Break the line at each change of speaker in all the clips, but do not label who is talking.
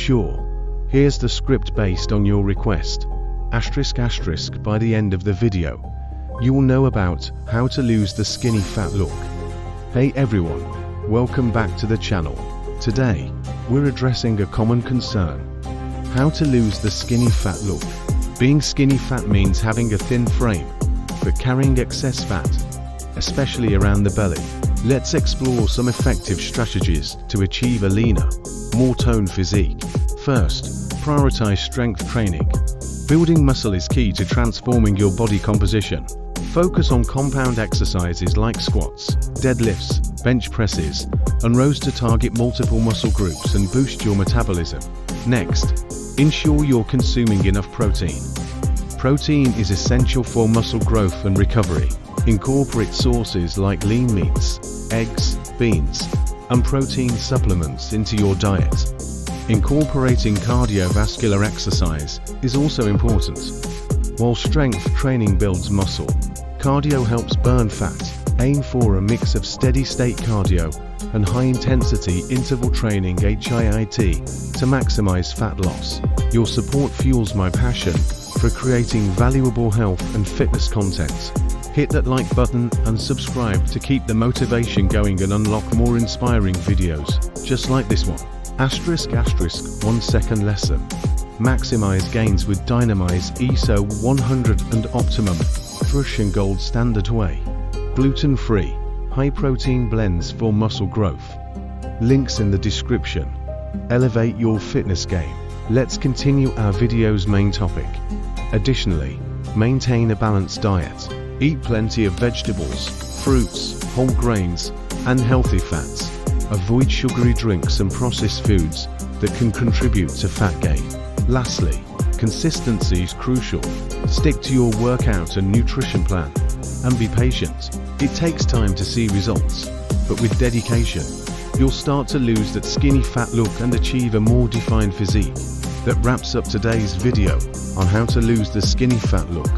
Sure, here's the script based on your request. ***, by the end of the video, you will know about how to lose the skinny fat look. Hey everyone, welcome back to the channel. Today, we're addressing a common concern: how to lose the skinny fat look. Being skinny fat means having a thin frame, but carrying excess fat, especially around the belly. Let's explore some effective strategies to achieve a leaner, more toned physique. First, prioritize strength training. Building muscle is key to transforming your body composition. Focus on compound exercises like squats, deadlifts, bench presses, and rows to target multiple muscle groups and boost your metabolism. Next, ensure you're consuming enough protein. Protein is essential for muscle growth and recovery. Incorporate sources like lean meats, eggs, beans, and protein supplements into your diet. Incorporating cardiovascular exercise is also important. While strength training builds muscle, cardio helps burn fat. Aim for a mix of steady-state cardio and high-intensity interval training (HIIT) to maximize fat loss. Your support fuels my passion for creating valuable health and fitness content. Hit that like button and subscribe to keep the motivation going and unlock more inspiring videos just like this one. ***, 1 second lesson. Maximize gains with Dymatize ISO 100 and Optimum Fresh and Gold Standard Whey. Gluten-free, high-protein blends for muscle growth. Links in the description. Elevate your fitness game. Let's continue our video's main topic. Additionally, maintain a balanced diet. Eat plenty of vegetables, fruits, whole grains, and healthy fats. Avoid sugary drinks and processed foods that can contribute to fat gain. Lastly, consistency is crucial. Stick to your workout and nutrition plan, and be patient. It takes time to see results, but with dedication, you'll start to lose that skinny fat look and achieve a more defined physique. That wraps up today's video on how to lose the skinny fat look.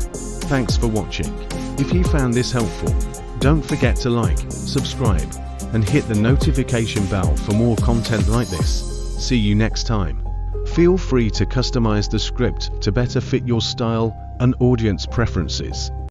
Thanks for watching. If you found this helpful, don't forget to like, subscribe, and hit the notification bell for more content like this. See you next time. Feel free to customize the script to better fit your style and audience preferences.